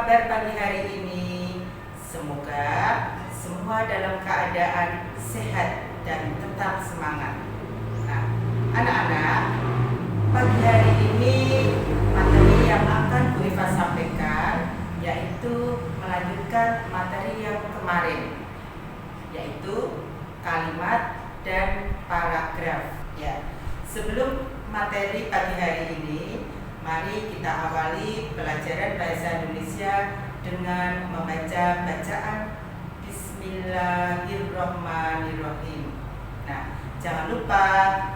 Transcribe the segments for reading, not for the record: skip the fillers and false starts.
kabar pagi hari ini? Semoga semua dalam keadaan sehat dan tetap semangat. Nah, anak-anak, pagi hari ini materi yang akan Bu Eva sampaikan yaitu melanjutkan materi yang kemarin, yaitu kalimat dan paragraf. Ya, sebelum materi pagi hari ini, mari kita awali pelajaran bahasa Indonesia dengan membaca bacaan Bismillahirrahmanirrahim. Nah, jangan lupa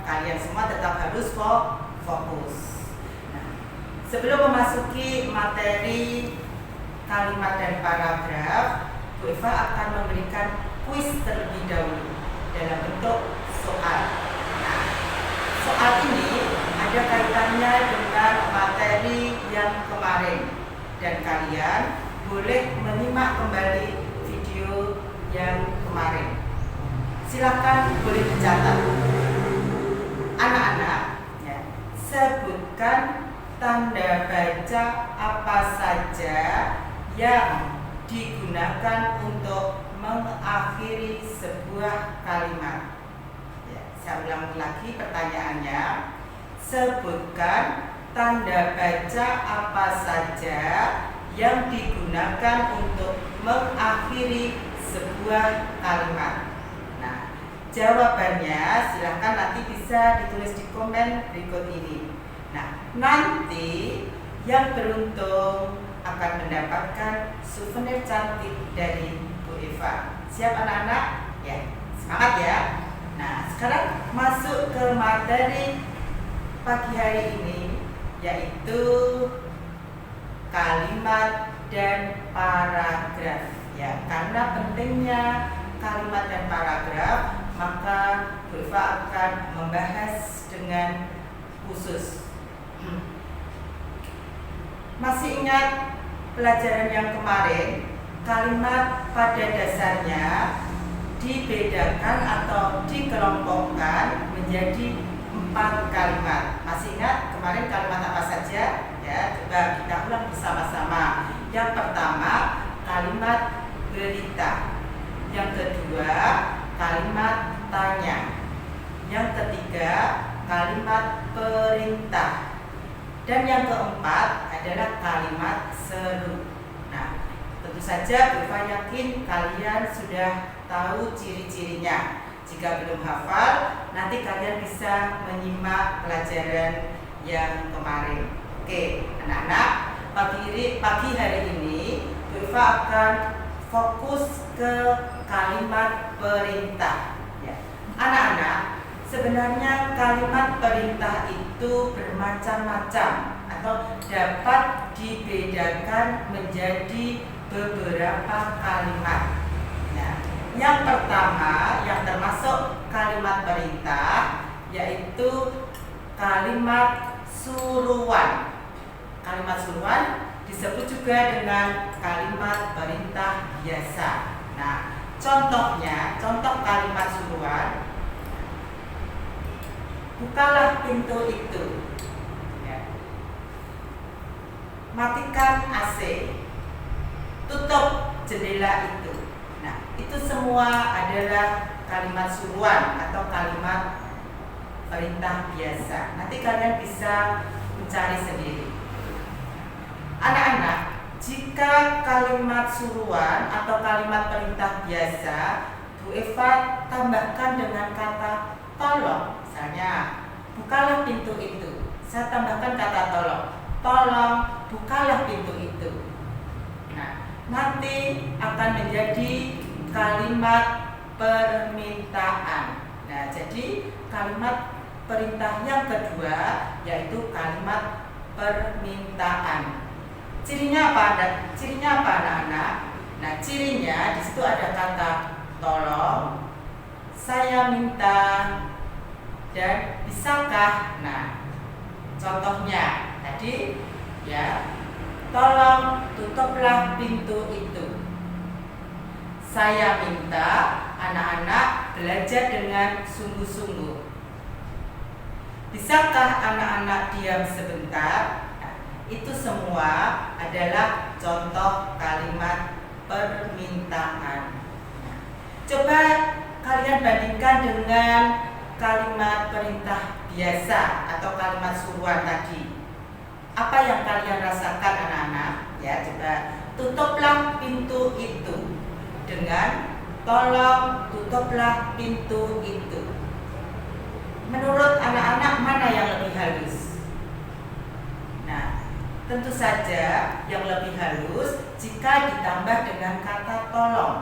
kalian semua tetap harus fokus. Nah, sebelum memasuki materi kalimat dan paragraf, Bu Eva akan memberikan kuis terlebih dahulu dalam bentuk soal. Nah, soal ini ada kaitannya dengan materi yang kemarin dan kalian boleh menyimak kembali video yang kemarin. Silakan boleh dicatat. Anak-anak, ya, sebutkan tanda baca apa saja yang digunakan untuk mengakhiri sebuah kalimat. Ya, saya ulang lagi pertanyaannya. Sebutkan tanda baca apa saja yang digunakan untuk mengakhiri sebuah kalimat. Nah, jawabannya silahkan nanti bisa ditulis di komen berikut ini. Nah, nanti yang beruntung akan mendapatkan souvenir cantik dari Bu Eva. Siap anak-anak? Ya, semangat ya. Nah, sekarang masuk ke materi pagi hari ini, yaitu kalimat dan paragraf. Ya, karena pentingnya kalimat dan paragraf, maka Bu Eva akan membahas dengan khusus. Masih ingat pelajaran yang kemarin? Kalimat pada dasarnya dibedakan atau dikelompokkan menjadi 4 kalimat. Masih ingat kemarin kalimat apa saja? Ya, coba kita ulang bersama-sama. Yang pertama, kalimat berita. Yang kedua, kalimat tanya. Yang ketiga, kalimat perintah. Dan yang keempat adalah kalimat seru. Nah, tentu saja Bu Eva yakin kalian sudah tahu ciri-cirinya. Jika belum hafal, nanti kalian bisa menyimak pelajaran yang kemarin. Oke, anak-anak, pagi hari ini Bu Eva akan fokus ke kalimat perintah. Ya. Anak-anak, sebenarnya kalimat perintah itu bermacam-macam atau dapat dibedakan menjadi beberapa kalimat. Nah, yang pertama yang termasuk kalimat perintah yaitu kalimat suruhan. Kalimat suruhan disebut juga dengan kalimat perintah biasa. Nah, contoh kalimat suruhan: bukalah pintu itu, ya. Matikan AC, tutup jendela itu. Nah, itu semua adalah kalimat suruhan atau kalimat perintah biasa. Nanti kalian bisa mencari sendiri. Anak-anak, jika kalimat suruhan atau kalimat perintah biasa, Bu Eva tambahkan dengan kata tolong. Misalnya, bukalah pintu itu. Saya tambahkan kata tolong. Tolong, bukalah pintu itu. Nah, nanti akan menjadi kalimat permintaan. Nah, jadi kalimat perintah yang kedua yaitu kalimat permintaan. Cirinya apa? Cirinya apa anak-anak? Nah, cirinya di situ ada kata tolong, saya minta, dan bisakah. Nah, contohnya tadi ya, tolong tutuplah pintu itu. Saya minta anak-anak belajar dengan sungguh-sungguh. Bisakah anak-anak diam sebentar? Nah, Itu semua adalah contoh kalimat permintaan. Coba kalian bandingkan dengan kalimat perintah biasa atau kalimat suruhan tadi. Apa yang kalian rasakan anak-anak? Ya, coba tutuplah pintu itu dengan tolong tutuplah pintu itu. Menurut anak-anak mana yang lebih halus? Nah, tentu saja yang lebih halus jika ditambah dengan kata tolong.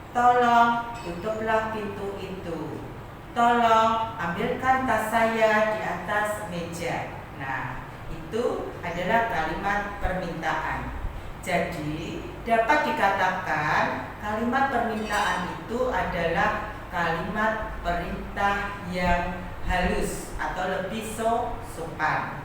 Tolong tutuplah pintu itu. Tolong ambilkan tas saya di atas meja. Nah, itu adalah kalimat permintaan. Jadi, dapat dikatakan kalimat permintaan itu adalah kalimat perintah yang halus atau lebih sopan.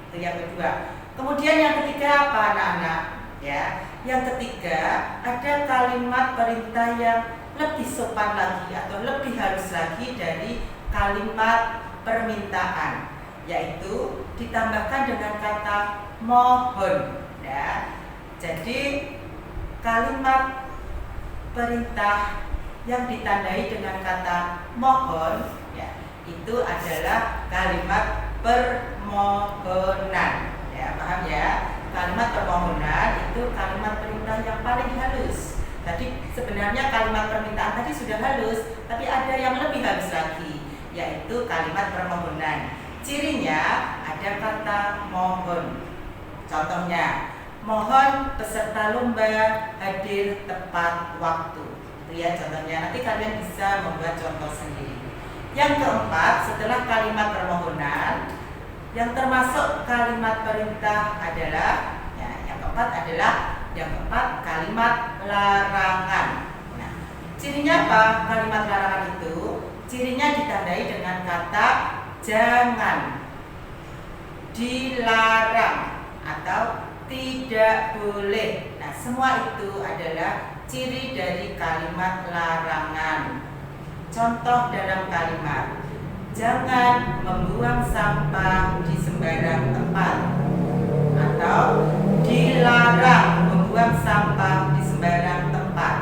Itu yang kedua. Kemudian yang ketiga apa anak-anak? Ya, yang ketiga ada kalimat perintah yang lebih sopan lagi atau lebih halus lagi dari kalimat permintaan, yaitu ditambahkan dengan kata mohon. Ya, jadi kalimat perintah yang ditandai dengan kata mohon, ya, itu adalah kalimat permohonan. Ya, paham ya? Kalimat permohonan itu kalimat perintah yang paling halus. Tadi sebenarnya kalimat permintaan tadi sudah halus, tapi ada yang lebih halus lagi, yaitu kalimat permohonan. Cirinya ada kata mohon. Contohnya, mohon peserta lomba hadir tepat waktu. Itu ya contohnya. Nanti kalian bisa membuat contoh sendiri. Yang keempat, setelah kalimat permohonan, yang termasuk kalimat perintah adalah, ya, yang keempat kalimat larangan. Nah, cirinya apa kalimat larangan itu? Cirinya ditandai dengan kata jangan, dilarang, atau tidak boleh. Nah, semua itu adalah ciri dari kalimat larangan. Contoh dalam kalimat, jangan membuang sampah di sembarang tempat, atau dilarang membuang sampah di sembarang tempat,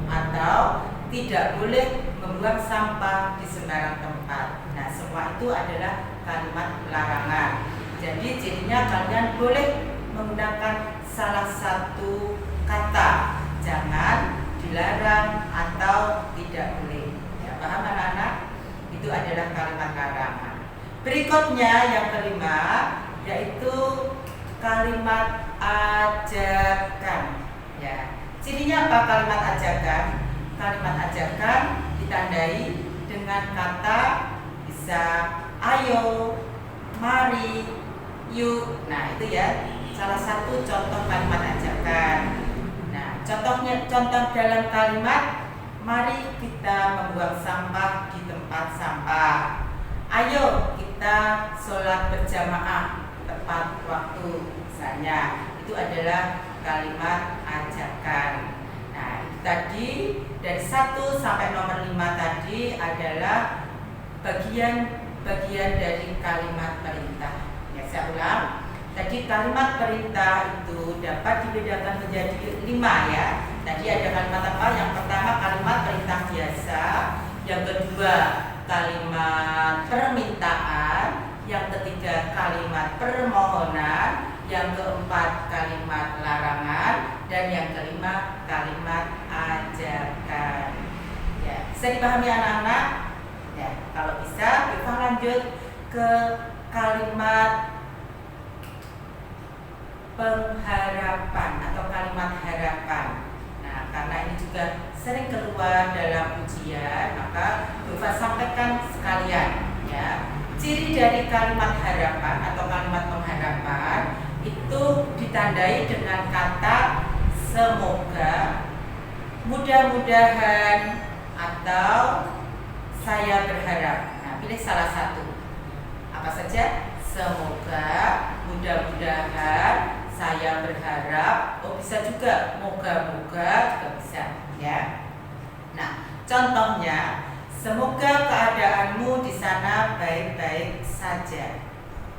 atau tidak boleh membuang sampah di sembarang tempat. Nah, semua itu adalah kalimat larangan. Jadi cirinya kalian boleh menggunakan salah satu kata, jangan, dilarang, atau tidak boleh. Ya, paham anak-anak? Itu adalah kalimat larangan. Berikutnya yang kelima, yaitu kalimat ajakan. Ya, cirinya apa kalimat ajakan? Kalimat ajakan ditandai dengan kata bisa ayo, mari, yuk. Nah, itu ya salah satu contoh kalimat ajakan. Nah, contoh dalam kalimat, mari kita membuang sampah di tempat sampah. Ayo kita sholat berjamaah tepat waktu. Misalnya, itu adalah kalimat ajakan. Nah, itu tadi dari 1 sampai nomor 5 tadi adalah bagian dari kalimat perintah. Ya, saya ulang. Tadi kalimat perintah itu dapat dibedakan menjadi 5 ya. Tadi ada kalimat apa? Yang pertama kalimat perintah biasa, yang kedua kalimat permintaan, yang ketiga kalimat permohonan, yang keempat kalimat larangan, dan yang kelima kalimat ajakan. Ya, bisa dipahami anak-anak? Ya, kalau bisa kita lanjut ke kalimat pengharapan atau kalimat harapan. Nah, karena ini juga sering keluar dalam ujian, maka Bapak sampaikan sekalian ya. Ciri dari kalimat harapan atau kalimat pengharapan itu ditandai dengan kata semoga, mudah-mudahan, atau saya berharap. Nah, pilih salah satu. Apa saja? Semoga, mudah-mudahan, saya berharap, bisa juga moga-moga juga bisa ya. Nah, contohnya, semoga keadaanmu di sana baik-baik saja.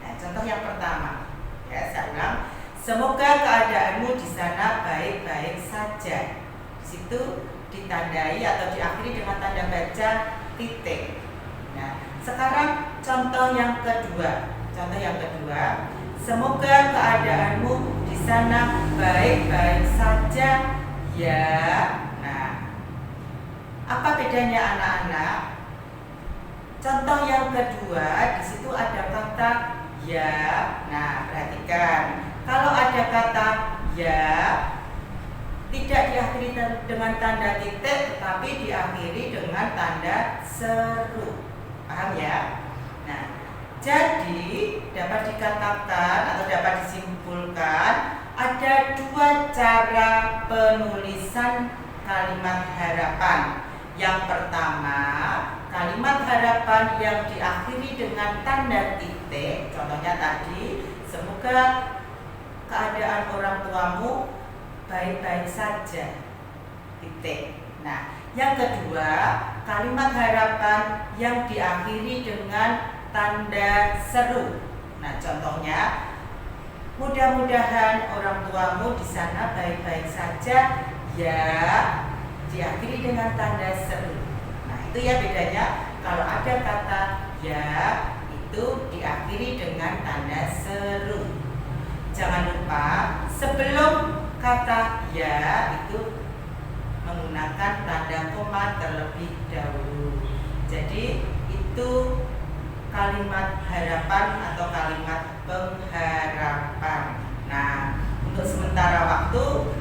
Nah, contoh yang pertama, ya saya ulang, Semoga keadaanmu di sana baik-baik saja. Di situ ditandai atau diakhiri dengan tanda baca titik. Nah, sekarang contoh yang kedua. Semoga keadaanmu di sana baik-baik saja ya. Nah, apa bedanya anak-anak? Contoh yang kedua, di situ ada kata ya. Nah, perhatikan. Kalau ada kata ya, tidak diakhiri dengan tanda titik, tetapi diakhiri dengan tanda seru. Paham ya? Nah, jadi dapat dikatakan atau dapat disimpulkan ada dua cara penulisan kalimat harapan. Yang pertama, kalimat harapan yang diakhiri dengan tanda titik. Contohnya tadi, semoga keadaan orang tuamu baik-baik saja. Titik. Nah, yang kedua, kalimat harapan yang diakhiri dengan tanda seru. Nah, contohnya, mudah-mudahan orang tuamu di sana baik-baik saja ya, diakhiri dengan tanda seru. Nah, itu ya bedanya. Kalau ada kata ya, itu diakhiri dengan tanda seru. Jangan lupa sebelum kata ya itu menggunakan tanda koma terlebih dahulu. Jadi itu kalimat harapan atau kalimat pengharapan. Nah, untuk sementara waktu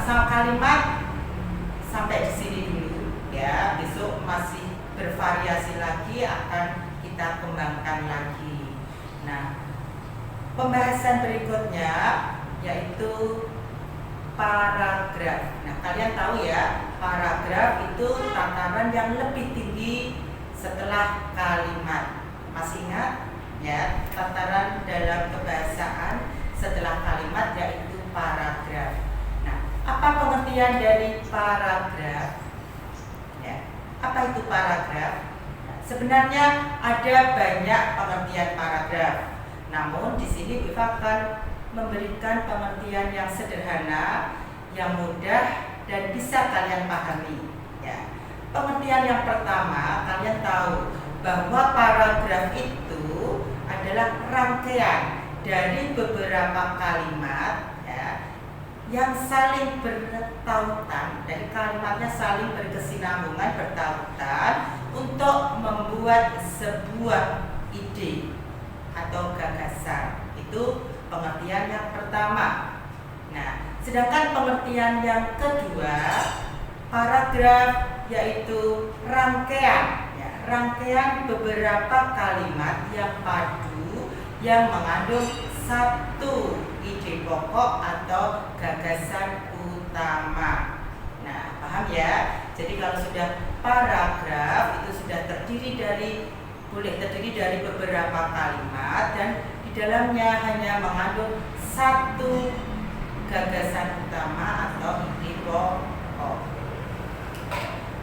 kalimat sampai di sini dulu ya. Besok masih bervariasi lagi, akan kita kembangkan lagi. Nah, pembahasan berikutnya yaitu paragraf. Nah, kalian tahu ya, paragraf itu tataran yang lebih tinggi setelah kalimat. Masih ingat ya, tataran dalam kebahasaan setelah kalimat yaitu paragraf. Nah, apa pengertian dari paragraf? Ya, apa itu paragraf? Nah, sebenarnya ada banyak pengertian paragraf. Namun di sini Bu Iva akan memberikan pengertian yang sederhana, yang mudah dan bisa kalian pahami. Ya. Pengertian yang pertama, kalian tahu bahwa paragraf itu adalah rangkaian dari beberapa kalimat ya, yang saling bertautan, dari kalimatnya saling berkesinambungan, bertautan untuk membuat sebuah ide atau gagasan. Itu pengertian yang pertama. Nah, sedangkan pengertian yang kedua, paragraf yaitu rangkaian ya, rangkaian beberapa kalimat yang padu yang mengandung satu ide pokok atau gagasan utama. Nah, paham ya? Jadi kalau sudah paragraf itu sudah boleh terdiri dari beberapa kalimat dan di dalamnya hanya mengandung satu gagasan utama atau ide pokok.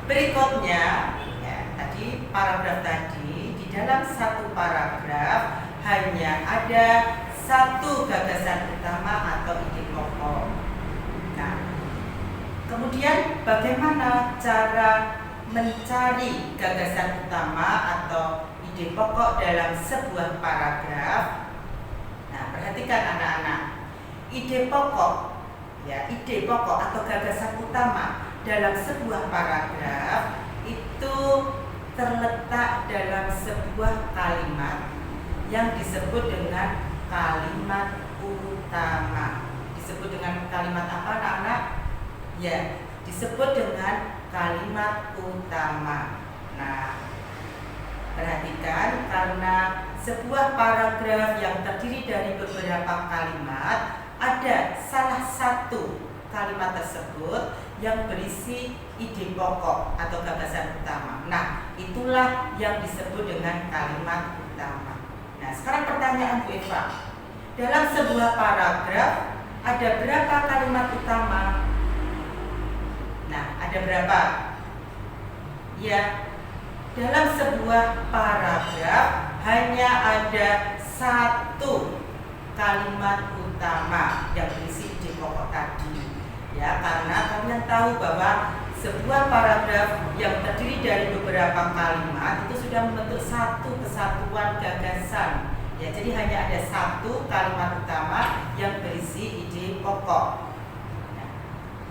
Berikutnya, ya, tadi paragraf tadi, di dalam satu paragraf hanya ada satu gagasan utama atau ide pokok. Nah, kemudian bagaimana cara mencari gagasan utama atau ide pokok dalam sebuah paragraf? Nah, perhatikan anak-anak. Ide pokok atau gagasan utama dalam sebuah paragraf itu terletak dalam sebuah kalimat yang disebut dengan kalimat utama. Disebut dengan kalimat apa, anak-anak? Ya, disebut dengan kalimat utama. Nah, perhatikan, karena sebuah paragraf yang terdiri dari beberapa kalimat, ada salah satu kalimat tersebut yang berisi ide pokok atau gagasan utama. Nah, itulah yang disebut dengan kalimat utama. Nah, sekarang pertanyaan Bu Eva. Dalam sebuah paragraf ada berapa kalimat utama? Nah, ada berapa? Ya, dalam sebuah paragraf hanya ada satu kalimat utama utama yang berisi ide pokok tadi. Ya, karena kalian tahu bahwa sebuah paragraf yang terdiri dari beberapa kalimat itu sudah membentuk satu kesatuan gagasan. Ya, jadi hanya ada satu kalimat utama yang berisi ide pokok.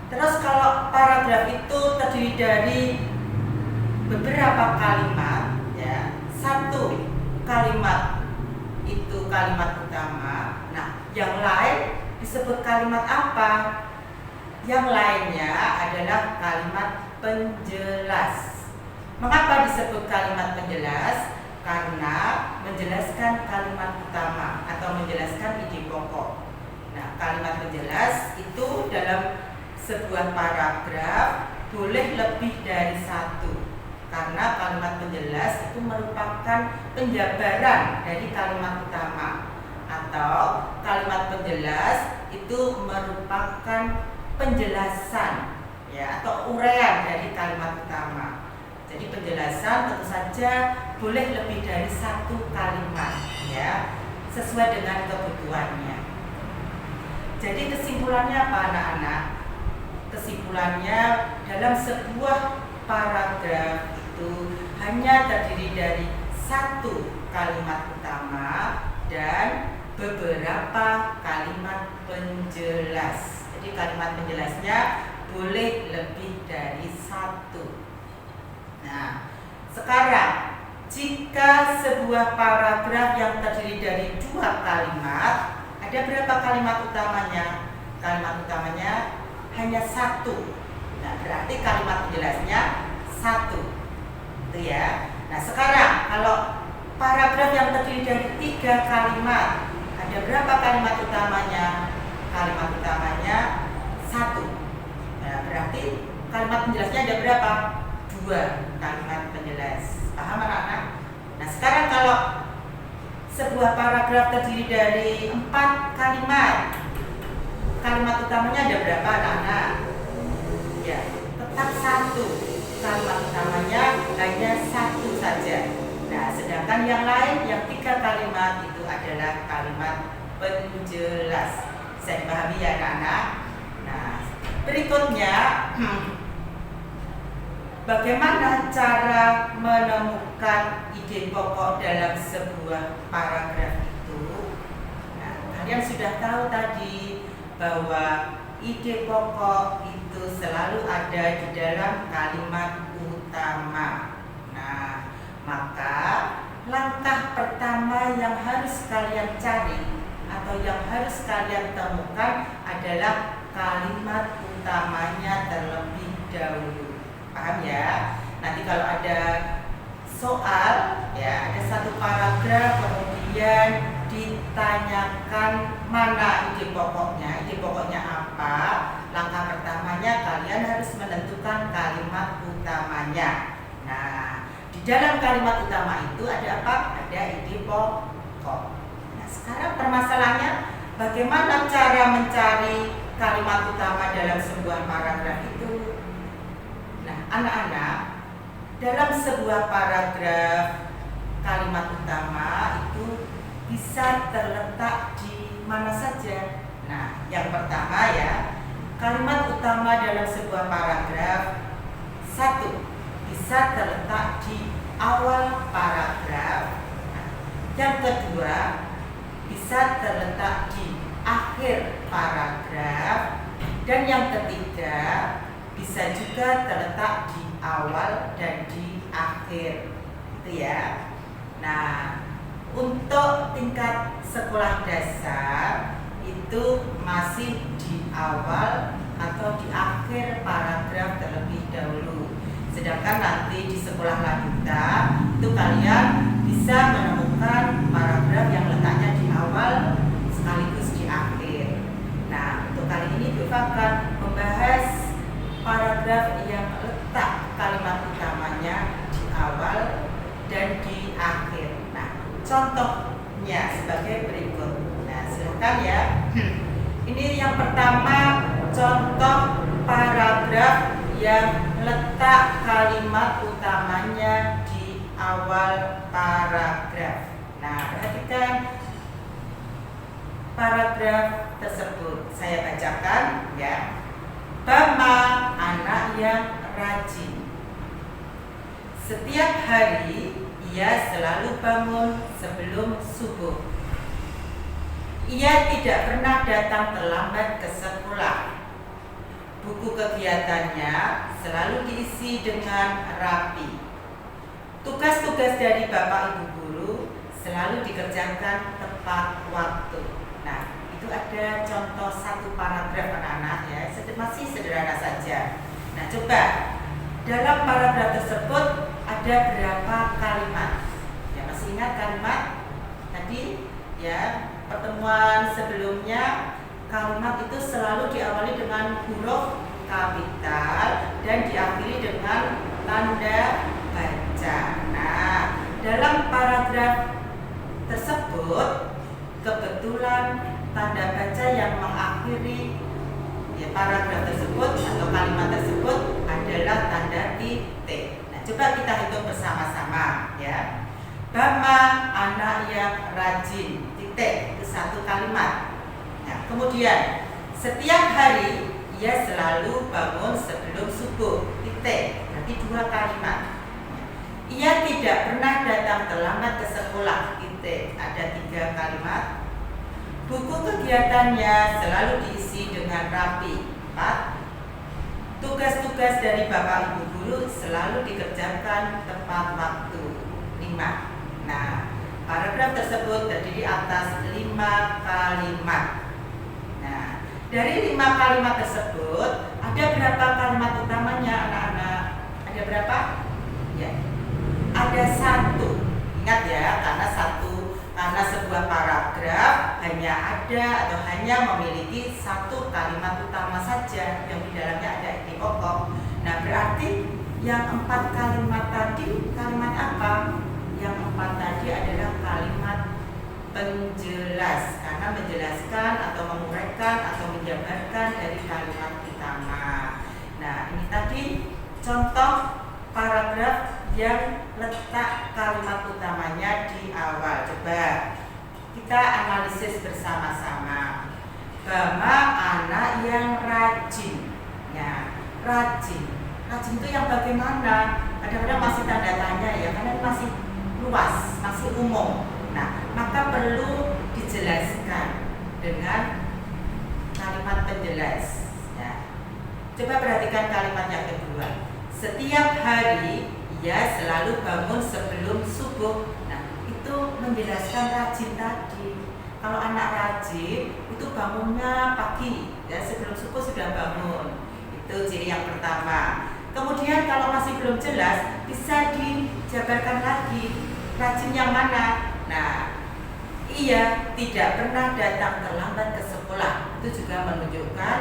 Terus kalau paragraf itu terdiri dari beberapa kalimat, ya, satu kalimat itu kalimat utama. Nah, yang lain disebut kalimat apa? Yang lainnya adalah kalimat penjelas. Mengapa disebut kalimat penjelas? Karena menjelaskan kalimat utama atau menjelaskan ide pokok. Nah, kalimat penjelas itu dalam sebuah paragraf boleh lebih dari satu, karena kalimat penjelas itu merupakan penjabaran dari kalimat utama, atau kalimat penjelas itu merupakan penjelasan, ya, atau uraian dari kalimat utama. Jadi penjelasan tentu saja boleh lebih dari satu kalimat, ya, sesuai dengan kebutuhannya. Jadi kesimpulannya apa, anak-anak? Kesimpulannya, dalam sebuah paragraf itu hanya terdiri dari satu kalimat utama dan beberapa kalimat penjelas. Jadi kalimat penjelasnya boleh lebih dari satu. Nah, sekarang jika sebuah paragraf yang terdiri dari dua kalimat, ada berapa kalimat utamanya? Kalimat utamanya hanya satu. Nah, berarti kalimat penjelasnya satu. Itu ya. Nah, sekarang kalau paragraf yang terdiri dari tiga kalimat, ada berapa kalimat utamanya? Kalimat utamanya satu. Nah, berarti kalimat penjelasnya ada berapa? Dua kalimat penjelas. Paham, anak-anak? Nah, sekarang kalau sebuah paragraf terdiri dari 4 kalimat, kalimat utamanya ada berapa, anak-anak? Ya, tetap satu. Kalimat utamanya hanya satu saja. Nah, sedangkan yang lain, yang 3 kalimat itu adalah kalimat penjelas. Bisa dipahami ya, anak-anak? Nah, berikutnya, bagaimana cara menemukan ide pokok dalam sebuah paragraf itu? Nah, kalian sudah tahu tadi bahwa ide pokok itu selalu ada di dalam kalimat utama. Nah, maka langkah pertama yang harus kalian cari atau yang harus kalian temukan adalah kalimat utamanya terlebih dahulu. Paham ya? Nanti kalau ada soal, ya, ada satu paragraf kemudian ditanyakan mana ide pokoknya apa, langkah pertamanya kalian harus menentukan kalimat utamanya. Nah, di dalam kalimat utama itu ada apa? Ada ide pokok. Nah, sekarang permasalahannya bagaimana cara mencari kalimat utama dalam sebuah paragraf itu? Nah, anak-anak, dalam sebuah paragraf kalimat utama itu bisa terletak di mana saja. Nah, yang pertama ya, kalimat utama dalam sebuah paragraf satu bisa terletak di awal paragraf. Nah, yang kedua bisa terletak di akhir paragraf, dan yang ketiga bisa juga terletak di awal dan di akhir. Itu ya. Nah, untuk tingkat sekolah dasar itu masih di awal atau di akhir paragraf terlebih dahulu. Sedangkan nanti di sekolah lanjutan itu kalian bisa menemukan paragraf yang letaknya di awal sekaligus di akhir. Nah, untuk kali ini Viva akan membahas paragraf yang letak kalimat utamanya di awal dan di akhir. Nah, contohnya sebagai berikut. Nah, silakan ya. Ini yang pertama, contoh paragraf yang letak kalimat utamanya di awal paragraf. Nah, perhatikan paragraf tersebut. Saya bacakan ya. Bama, anak yang rajin. Setiap hari ia selalu bangun sebelum subuh. Ia tidak pernah datang terlambat ke sekolah. Buku kegiatannya selalu diisi dengan rapi. Tugas-tugas dari Bapak Ibu guru selalu dikerjakan tepat waktu. Nah, itu ada contoh satu paragraf anak-anak ya, masih sederhana saja. Nah, coba dalam paragraf tersebut ada berapa kalimat? Ya, masih ingat kalimat tadi ya, pertemuan sebelumnya kalimat itu selalu diawali dengan huruf kapital dan diakhiri dengan tanda baca. Nah, dalam paragraf tersebut kebetulan tanda baca yang mengakhiri ya, paragraf tersebut atau kalimat tersebut adalah tanda titik. Nah, coba kita hitung bersama-sama ya. Bama, anak yang rajin, titik, itu satu kalimat. Nah, kemudian setiap hari ia selalu bangun sebelum subuh, titik, berarti dua kalimat. Ia tidak pernah datang terlambat ke sekolah, titik, ada tiga kalimat. Buku kegiatannya selalu diisi dengan rapi, 4. Tugas-tugas dari Bapak Ibu guru selalu dikerjakan tepat waktu, 5. Nah, paragraf tersebut terdiri atas 5 kalimat. Nah, dari 5 kalimat tersebut ada berapa kalimat utamanya anak-anak? Ada berapa? Ya, ada 1. Ingat ya, karena sebuah paragraf hanya ada atau hanya memiliki 1 kalimat utama saja yang di dalamnya ada ide pokok. Nah, berarti yang 4 kalimat tadi kalimat apa? Yang 4 tadi adalah kalimat penjelas, karena menjelaskan atau menguraikan atau menjabarkan dari kalimat utama. Nah, ini tadi contoh paragraf yang letak kalimat utamanya di awal. Coba kita analisis bersama-sama. Bama, anak yang rajin. Ya, rajin. Rajin itu yang bagaimana? Kadang-kadang masih tanda tanya ya, karena ini masih luas, masih umum. Nah, maka perlu dijelaskan dengan kalimat penjelas. Ya. Coba perhatikan kalimat yang kedua. Setiap hari ia selalu bangun sebelum subuh. Nah, itu menjelaskan rajin tadi. Kalau anak rajin itu bangunnya pagi, ya sebelum subuh sudah bangun. Itu ciri yang pertama. Kemudian kalau masih belum jelas, bisa dijabarkan lagi rajin yang mana. Nah, ia tidak pernah datang terlambat ke sekolah. Itu juga menunjukkan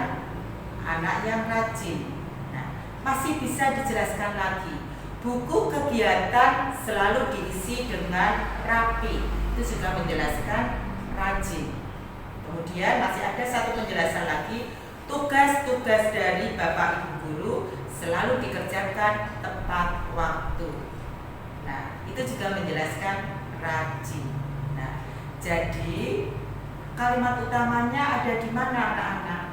anak yang rajin. Nah, masih bisa dijelaskan lagi. Buku kegiatan selalu diisi dengan rapi. Itu juga menjelaskan rajin. Kemudian masih ada satu penjelasan lagi. Tugas-tugas dari Bapak Ibu guru selalu dikerjakan tepat waktu. Nah, itu juga menjelaskan rajin. Nah, jadi kalimat utamanya ada di mana anak-anak?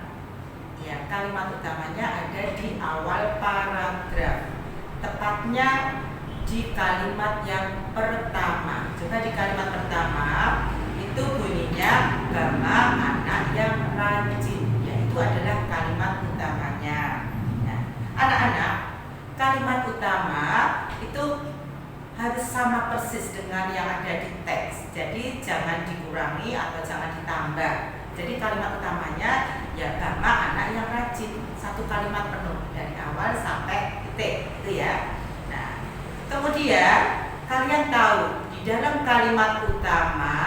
Ya, kalimat utamanya ada di awal paragraf. Tepatnya di kalimat yang pertama. Coba di kalimat pertama itu bunyinya Bama, anak yang rajin. Ya, itu adalah kalimat utamanya. Nah, anak-anak, kalimat utama itu harus sama persis dengan yang ada di teks. Jadi jangan dikurangi atau jangan ditambah. Jadi kalimat utamanya ya Bama, anak yang rajin. 1 kalimat penuh dari awal sampai titik, itu ya. Nah, kemudian kalian tahu di dalam kalimat utama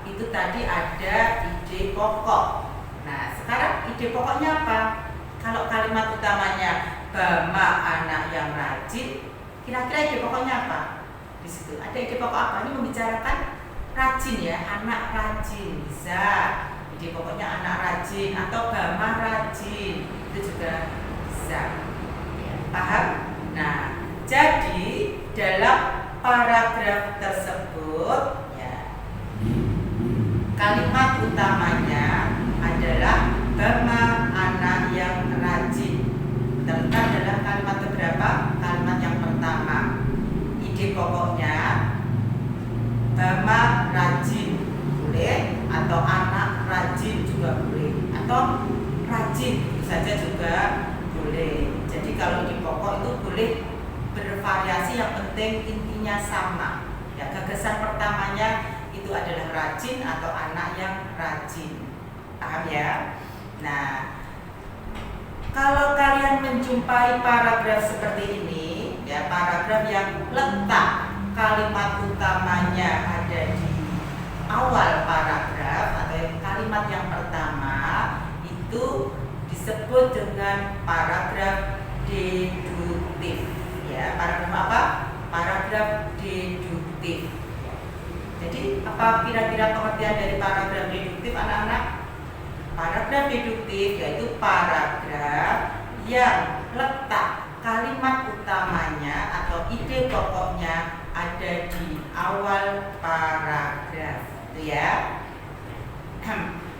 itu tadi ada ide pokok. Nah, sekarang ide pokoknya apa? Kalau kalimat utamanya Bama, anak yang rajin, kira-kira ide pokoknya apa? Di situ ada ide pokok apa? Ini membicarakan rajin ya, anak rajin. Bisa ide pokoknya anak rajin atau Bama rajin, itu juga bisa. Ya, paham? Nah, jadi dalam paragraf tersebut ya, kalimat utamanya adalah Bama anak yang rajin. Terletak dalam kalimat keberapa? Kalimat yang pertama. Ide pokoknya Bama rajin boleh, atau anak rajin juga boleh, atau rajin itu saja juga boleh. Jadi kalau ide pokok itu boleh bervariasi, yang penting intinya sama. Ya, gagasan pertamanya itu adalah rajin atau anak yang rajin. Paham ya? Nah, kalau kalian menjumpai paragraf seperti ini, ya, paragraf yang letak kalimat utamanya ada di awal paragraf atau kalimat yang pertama, itu disebut dengan paragraf deduktif. Ya, paragraf apa? Paragraf deduktif. Jadi apa kira-kira pengertian dari paragraf deduktif, anak-anak? Paragraf deduktif yaitu paragraf yang letak kalimat utamanya atau ide pokoknya ada di awal paragraf, itu ya.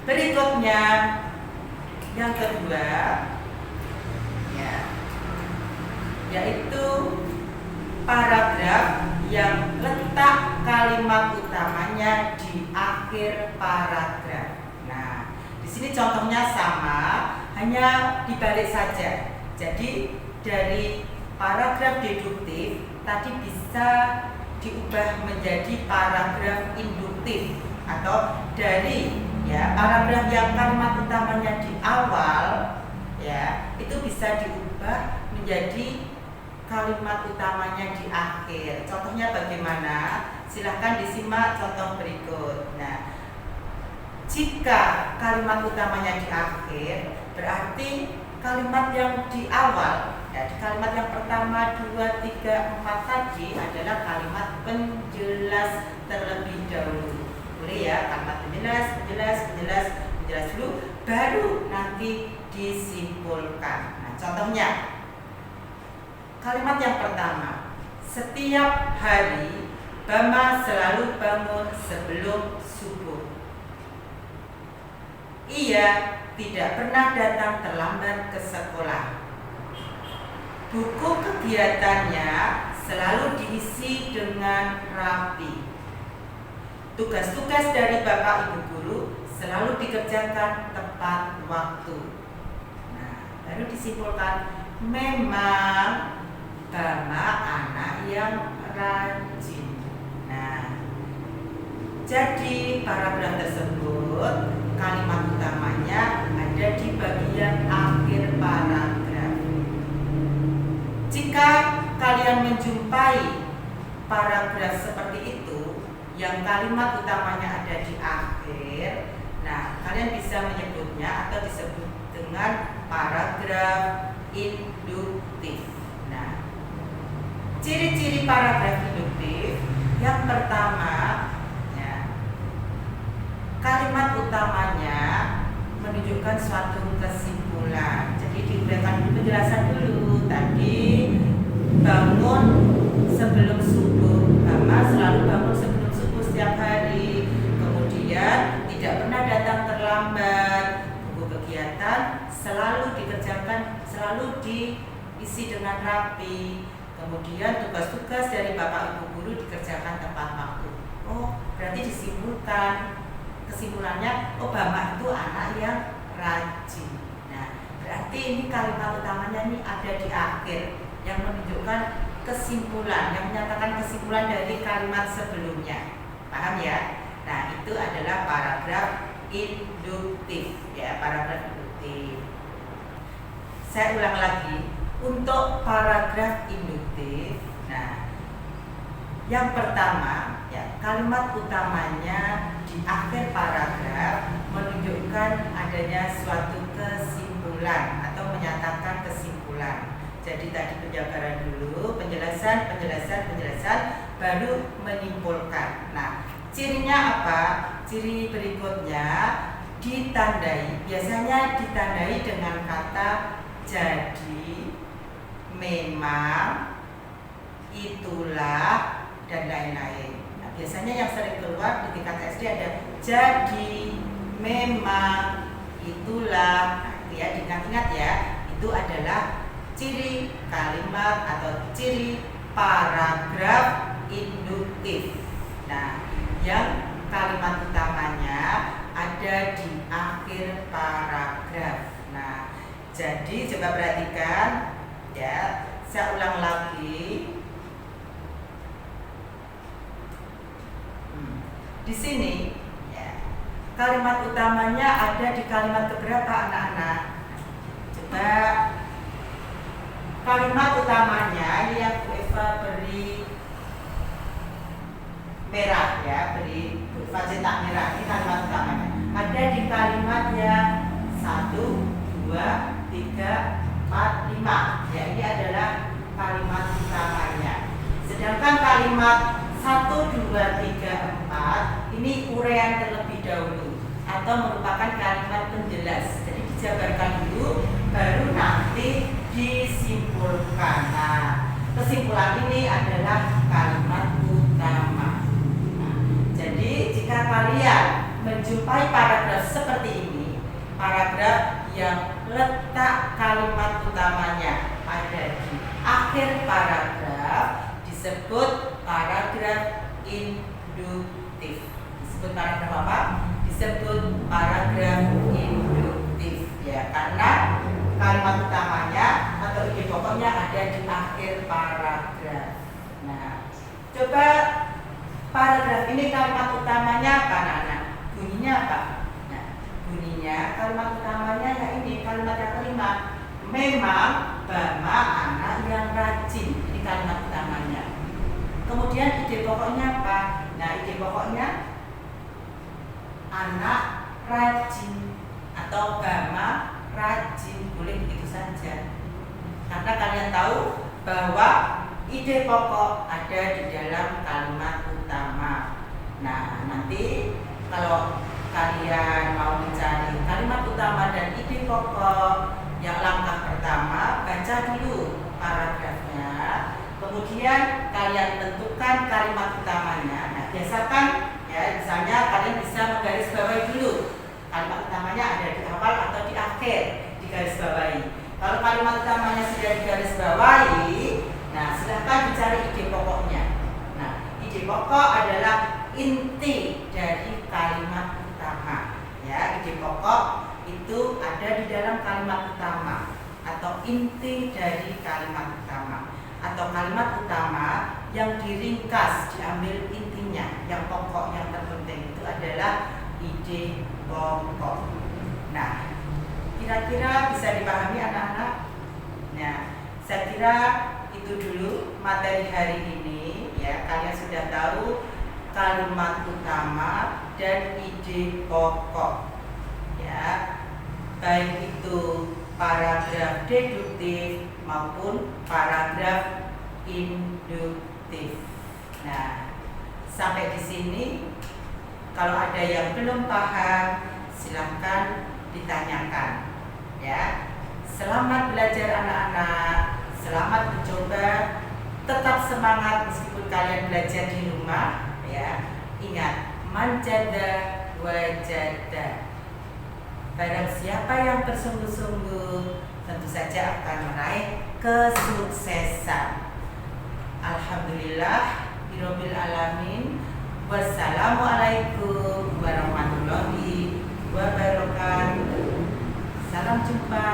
Berikutnya yang kedua, ya, yaitu paragraf yang letak kalimat utamanya di akhir paragraf. Nah, di sini contohnya sama, hanya dibalik saja. Jadi dari paragraf deduktif tadi bisa diubah menjadi paragraf induktif, atau dari, ya, paragraf yang kalimat utamanya di awal, ya, itu bisa diubah menjadi kalimat utamanya di akhir. Contohnya bagaimana? Silahkan disimak contoh berikut. Nah, jika kalimat utamanya di akhir, berarti kalimat yang di awal, ya, di kalimat yang pertama, 2, 3, 4 tadi adalah kalimat penjelas terlebih dahulu. Boleh ya, kalimat penjelas dulu, baru nanti disimpulkan. Nah, contohnya kalimat yang pertama, setiap hari Bama selalu bangun sebelum subuh. Ia tidak pernah datang terlambat ke sekolah. Buku kegiatannya selalu diisi dengan rapi. Tugas-tugas dari Bapak Ibu guru selalu dikerjakan tepat waktu. Nah, baru disimpulkan, memang Bama anak yang rajin. Nah, jadi paragraf tersebut kalimat utamanya ada di bagian akhir paragraf. Jika kalian menjumpai paragraf seperti itu yang kalimat utamanya ada di akhir, nah, kalian bisa menyebutnya atau disebut dengan paragraf induktif. Nah, ciri-ciri paragraf induktif yang pertama, ya, kalimat utamanya menunjukkan suatu kesimpulan. Jadi diuraikan dulu, penjelasan dulu. Tadi bangun sebelum subuh, Bama selalu bangun sebelum subuh setiap hari. Kemudian tidak pernah datang terlambat. Buku kegiatan selalu dikerjakan, selalu diisi dengan rapi. Kemudian tugas-tugas dari Bapak Ibu guru dikerjakan tepat waktu. Oh, berarti disimpulkan, kesimpulannya, oh, Bama itu anak yang rajin. Nah, berarti ini kalimat utamanya ini ada di akhir yang menunjukkan kesimpulan, yang menyatakan kesimpulan dari kalimat sebelumnya. Paham ya? Nah, itu adalah paragraf induktif, ya, paragraf induktif. Saya ulang lagi, untuk paragraf induktif, nah, yang pertama, ya, kalimat utamanya di akhir paragraf menunjukkan adanya suatu kesimpulan atau menyatakan kesimpulan. Jadi tadi penjabaran dulu, penjelasan, baru menyimpulkan. Nah, cirinya apa? Ciri berikutnya ditandai, biasanya ditandai dengan kata jadi, memang, itulah, dan lain-lain. Nah, biasanya yang sering keluar di tingkat SD ada jadi, memang, itulah. Nah, itu ya, diingat-ingat ya. Itu adalah ciri kalimat atau ciri paragraf induktif. Nah, yang kalimat utamanya ada di akhir paragraf. Nah, jadi coba perhatikan ya. Saya ulang lagi. Di sini ya, kalimat utamanya ada di kalimat keberapa anak-anak? Coba kalimat utamanya ini yang Bu Eva beri merah ya, beri Bu Eva cetak merah, ini kalimat utamanya. Ada di kalimat yang 1, 2, 3, 4, 5. Ya, ini adalah kalimat utamanya. Sedangkan kalimat 1, 2, 3, 4 ini uraian terlebih dahulu atau merupakan kalimat penjelas. Jadi dijabarkan dulu baru nanti disimpulkan. Nah, kesimpulan ini adalah kalimat utama. Nah, jadi jika kalian menjumpai paragraf seperti ini, paragraf yang letak kalimat utamanya ada di akhir paragraf, disebut paragraf induktif. Disebut paragraf apa? Disebut paragraf induktif ya, karena kalimat utamanya atau ide pokoknya ada di akhir paragraf. Nah, coba paragraf ini kalimat utamanya apa anak-anak? Bunyinya apa? Nah, bunyinya kalimat utamanya ya ini kalimat yang kelima. Memang Bama anak yang rajin. Ini kalimat utamanya. Kemudian ide pokoknya apa? Nah, ide pokoknya anak rajin atau Bama rajin, boleh begitu saja. Karena kalian tahu bahwa ide pokok ada di dalam kalimat utama. Nah, nanti kalau kalian mau mencari kalimat utama dan ide pokok, yang langkah pertama baca dulu paragrafnya. Kemudian kalian tentukan kalimat utamanya. Nah, biasakan ya, misalnya kalian bisa menggarisbawahi dulu kalimat utamanya ada di awal atau di akhir, digarisbawahi. Kalau kalimat utamanya sudah digarisbawahi, nah silahkan dicari ide pokoknya. Nah, ide pokok adalah inti dari kalimat utama. Ya, ide pokok itu ada di dalam kalimat utama atau inti dari kalimat utama. Atau kalimat utama yang diringkas, diambil intinya, yang pokok, yang terpenting itu adalah ide pokok. Nah, kira-kira bisa dipahami anak-anak? Nah, saya kira itu dulu materi hari ini ya. Kalian sudah tahu kalimat utama dan ide pokok ya, baik itu paragraf deduktif maupun paragraf induktif. Nah, sampai di sini kalau ada yang belum paham silahkan ditanyakan ya. Selamat belajar anak-anak, selamat mencoba, tetap semangat meskipun kalian belajar di rumah ya. Ingat, manjada wajada. Barang siapa yang bersungguh-sungguh tentu saja akan meraih kesuksesan. Alhamdulillah birobbil alamin. Wassalamualaikum warahmatullahi wabarakatuh. Salam jumpa.